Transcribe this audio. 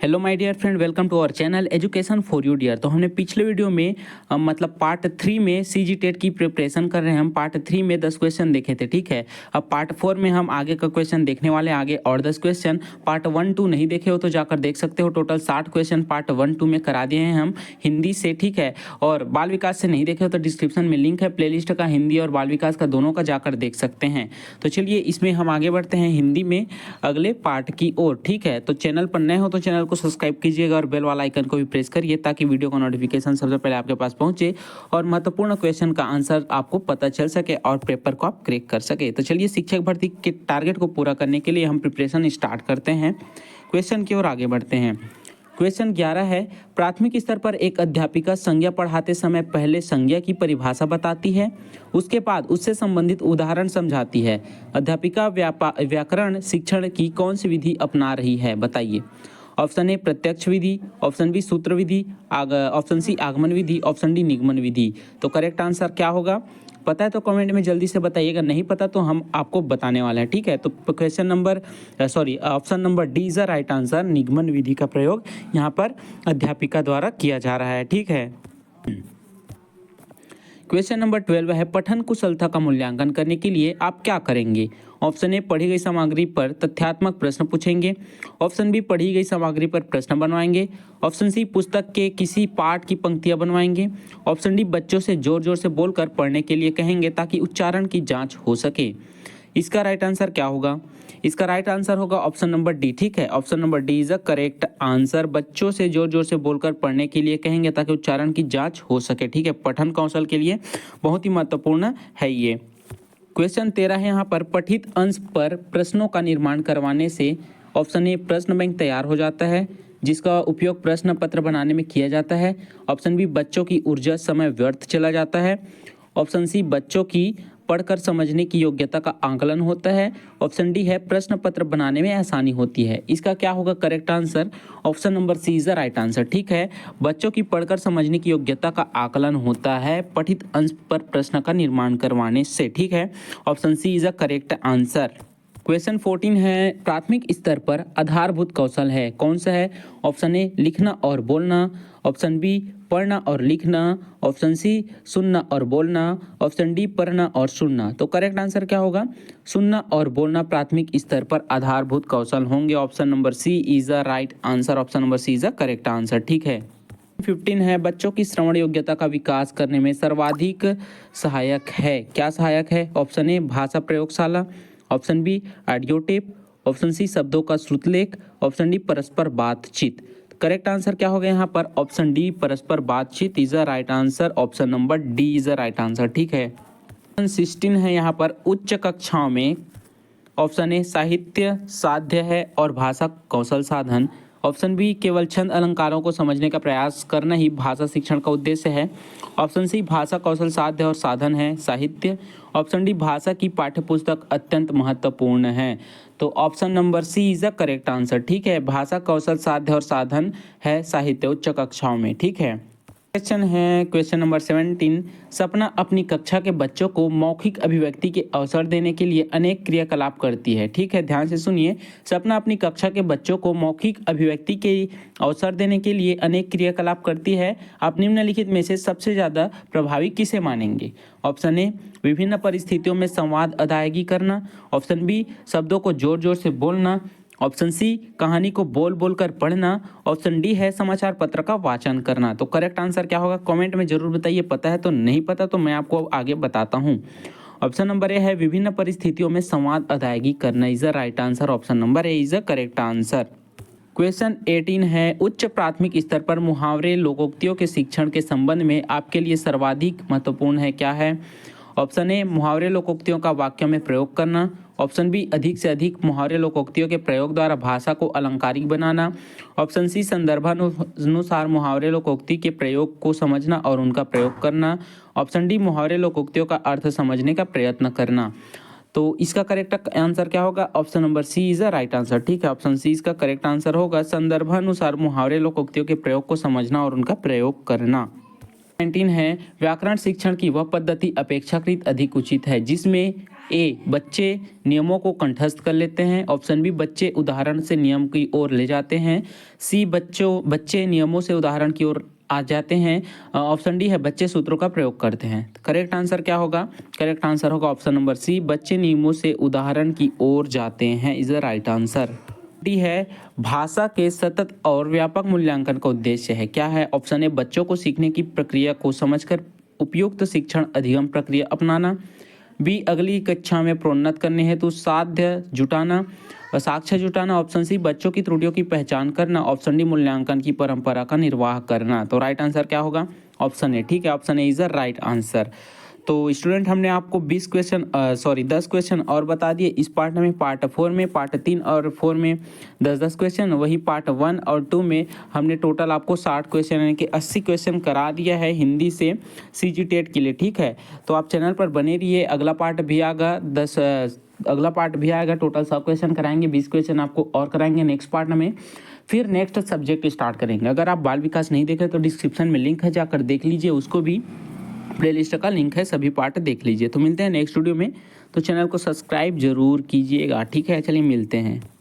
Hello my dear friend, welcome to our channel education for you dear. तो हमने पिछले video में मतलब पार्ट 3 में सीजी टेट की प्रिपरेशन कर रहे हैं। हम पार्ट 3 में 10 क्वेश्चन देखे थे, ठीक है। अब पार्ट 4 में हम आगे का क्वेश्चन देखने वाले हैं, आगे और 10 क्वेश्चन। पार्ट 1-2 नहीं देखे हो तो जाकर देख सकते हो। टोटल 60 क्वेश्चन पार्ट 1-2 में करा दिए हैं हम हिंदी से, ठीक है। और बाल विकास से नहीं देखे हो तो डिस्क्रिप्शन में लिंक है प्लेलिस्ट का, हिंदी और बाल विकास का दोनों का, जाकर देख सकते हैं। तो चलिए इसमें हम आगे बढ़ते हैं हिंदी में अगले पार्ट की ओर, ठीक है। तो चैनल पर नए हो तो चैनल को सब्सक्राइब कीजिएगा और बेल वाला आइकन को भी प्रेस करिए ताकि वीडियो का नोटिफिकेशन सबसे पहले आपके पास पहुंचे और महत्वपूर्ण क्वेश्चन का आंसर आपको पता चल सके और पेपर को आप क्रैक कर सके। तो चलिए शिक्षक भर्ती के टारगेट को पूरा करने के लिए हम प्रिपरेशन स्टार्ट करते हैं। क्वेश्चन की ओर आगे बढ़ते हैं। क्वेश्चन 11 है, प्राथमिक स्तर पर एक अध्यापिका संज्ञा पढ़ाते समय पहले संज्ञा की परिभाषा बताती है, उसके बाद उससे संबंधित उदाहरण समझाती है। अध्यापिका व्याकरण शिक्षण की कौन सी विधि अपना रही है, बताइए। ऑप्शन ए प्रत्यक्ष विधि, ऑप्शन बी सूत्र विधि, ऑप्शन सी आगमन विधि, ऑप्शन डी निगमन विधि। तो करेक्ट आंसर क्या होगा, पता है तो कमेंट में जल्दी से बताइएगा, नहीं पता तो हम आपको बताने वाले हैं, ठीक है। तो option number D is the right answer. निगमन विधि का प्रयोग यहाँ पर अध्यापिका द्वारा किया जा रहा है, ठीक है। क्वेश्चन नंबर 12 है, पठन कुशलता का मूल्यांकन करने के लिए आप क्या करेंगे। ऑप्शन ए पढ़ी गई सामग्री पर तथ्यात्मक प्रश्न पूछेंगे, ऑप्शन बी पढ़ी गई सामग्री पर प्रश्न बनवाएंगे, ऑप्शन सी पुस्तक के किसी पाठ की पंक्तियां बनवाएंगे, ऑप्शन डी बच्चों से जोर जोर से बोलकर पढ़ने के लिए कहेंगे ताकि उच्चारण की जांच हो सके। इसका राइट आंसर क्या होगा, इसका राइट आंसर होगा ऑप्शन नंबर डी, ठीक है। Option number D is the correct answer. बच्चों से जोर जोर से बोलकर पढ़ने के लिए कहेंगे ताकि उच्चारण की जांच हो सके, ठीक है। पठन कौशल के लिए बहुत ही महत्वपूर्ण है ये। क्वेश्चन 13 है, यहाँ पर पठित अंश पर प्रश्नों का निर्माण करवाने से ऑप्शन ए प्रश्न बैंक तैयार हो जाता है जिसका उपयोग प्रश्न पत्र बनाने में किया जाता है, ऑप्शन बी बच्चों की ऊर्जा समय व्यर्थ चला जाता है, ऑप्शन सी बच्चों की पढ़कर समझने की योग्यता का आंकलन होता है, ऑप्शन डी है प्रश्न पत्र बनाने में आसानी होती है। इसका क्या होगा correct answer, option number C is the right answer, ठीक है। बच्चों की पढ़कर समझने की योग्यता का आकलन होता है पठित अंश पर प्रश्न का निर्माण करवाने से, ठीक है। Option C is the correct answer. Question 14 है, प्राथमिक स्तर पर आधारभूत कौशल है, कौन सा है। ऑप्शन ए लिखना और बोलना, ऑप्शन बी पढ़ना और लिखना, ऑप्शन सी सुनना और बोलना, ऑप्शन डी पढ़ना और सुनना। तो करेक्ट आंसर क्या होगा, सुनना और बोलना प्राथमिक स्तर पर आधारभूत कौशल होंगे। Option number C is the right answer, option number C is the correct answer, ठीक है। 15 है, बच्चों की श्रवण योग्यता का विकास करने में सर्वाधिक सहायक है, क्या सहायक है। ऑप्शन ए भाषा प्रयोगशाला, option B audio tape, option C शब्दों का श्रुतलेख, ऑप्शन डी परस्पर बातचीत। करेक्ट आंसर क्या होगा यहाँ पर, ऑप्शन डी परस्पर बातचीत is the right answer, option number D is the right answer, ठीक है। 16 है, यहाँ पर उच्च कक्षाओं में ऑप्शन ए साहित्य साध्य है और भाषा कौशल साधन, ऑप्शन बी केवल छंद अलंकारों को समझने का प्रयास करना ही भाषा शिक्षण का उद्देश्य है, ऑप्शन सी भाषा कौशल साध्य और साधन है साहित्य, ऑप्शन डी भाषा की पाठ्यपुस्तक अत्यंत महत्वपूर्ण है। तो option number C is the correct answer, ठीक है। भाषा कौशल साध्य और साधन है साहित्य उच्च कक्षाओं में, ठीक है। क्वेश्चन है क्वेश्चन नंबर 17, सपना अपनी कक्षा के बच्चों को मौखिक अभिव्यक्ति के अवसर देने के लिए अनेक क्रियाकलाप करती है, ठीक है। ध्यान से सुनिए, सपना अपनी कक्षा के बच्चों को मौखिक अभिव्यक्ति के अवसर देने के लिए अनेक क्रियाकलाप करती है। आप निम्नलिखित में से सबसे ज़्यादा प्रभावी किसे मानेंगे। ऑप्शन ए विभिन्न परिस्थितियों में संवाद अदायगी करना, ऑप्शन बी शब्दों को जोर जोर से बोलना, ऑप्शन सी कहानी को बोल बोल कर पढ़ना, ऑप्शन डी है समाचार पत्र का वाचन करना। तो करेक्ट आंसर क्या होगा, कमेंट में जरूर बताइए, पता है तो नहीं पता तो मैं आपको आगे बताता हूँ। ऑप्शन नंबर ए है विभिन्न परिस्थितियों में संवाद अदायगी करना is the right answer, option number A is the correct answer. Question 18 है, उच्च प्राथमिक स्तर पर मुहावरे लोकोक्तियों के शिक्षण के संबंध में आपके लिए सर्वाधिक महत्वपूर्ण है, क्या है। ऑप्शन ए मुहावरे लोकोक्तियों का वाक्यों में प्रयोग करना, ऑप्शन बी अधिक से अधिक मुहावरे लोकोक्तियों के प्रयोग द्वारा भाषा को अलंकारिक बनाना, ऑप्शन सी संदर्भानुसार मुहावरे लोकोक्ति के प्रयोग को समझना और उनका प्रयोग करना, ऑप्शन डी मुहावरे लोकोक्तियों का अर्थ समझने का प्रयत्न करना। तो इसका करेक्ट आंसर क्या होगा, option number C is the right answer, ठीक है। ऑप्शन सी इसका करेक्ट आंसर होगा, संदर्भानुसार मुहावरे लोकोक्तियों के प्रयोग को समझना और उनका प्रयोग करना। 19 है व्याकरण शिक्षण की वह पद्धति अपेक्षाकृत अधिक उचित है जिसमें ए बच्चे नियमों को कंठस्थ कर लेते हैं, ऑप्शन बी बच्चे उदाहरण से नियम की ओर ले जाते हैं, सी बच्चे नियमों से उदाहरण की ओर आ जाते हैं, ऑप्शन डी है बच्चे सूत्रों का प्रयोग करते हैं। करेक्ट आंसर क्या होगा? करेक्ट आंसर होगा ऑप्शन नंबर सी, बच्चे नियमों से उदाहरण की ओर जाते हैं is the right answer. D है भाषा के सतत और व्यापक मूल्यांकन का उद्देश्य है, क्या है? ऑप्शन ए बच्चों को सीखने की प्रक्रिया को समझकर उपयुक्त शिक्षण अधिगम प्रक्रिया अपनाना, बी अगली कक्षा में प्रोन्नत करने हेतु साक्ष्य जुटाना, ऑप्शन सी बच्चों की त्रुटियों की पहचान करना, ऑप्शन डी मूल्यांकन की परंपरा का निर्वाह करना। तो राइट आंसर क्या होगा? Option A. ठीक है, option A is the right answer. तो स्टूडेंट हमने आपको 10 क्वेश्चन और बता दिए इस पार्ट में। पार्ट 4 में, पार्ट 3 और 4 में 10 क्वेश्चन, वही पार्ट 1 और 2 में हमने टोटल आपको 60 क्वेश्चन यानी कि 80 क्वेश्चन करा दिया है हिंदी से CG टेट के लिए। ठीक है, तो आप चैनल पर बने रहिए, अगला पार्ट भी आएगा, टोटल 100 क्वेश्चन कराएंगे, 20 क्वेश्चन आपको और कराएंगे नेक्स्ट पार्ट में। फिर नेक्स्ट सब्जेक्ट स्टार्ट करेंगे। अगर आप बाल विकास नहीं देख रहे तो डिस्क्रिप्शन में लिंक है, जाकर देख लीजिए, उसको भी प्लेलिस्ट का लिंक है, सभी पार्ट देख लीजिए। तो मिलते हैं नेक्स्ट वीडियो में, तो चैनल को सब्सक्राइब जरूर कीजिएगा। ठीक है, चलिए मिलते हैं।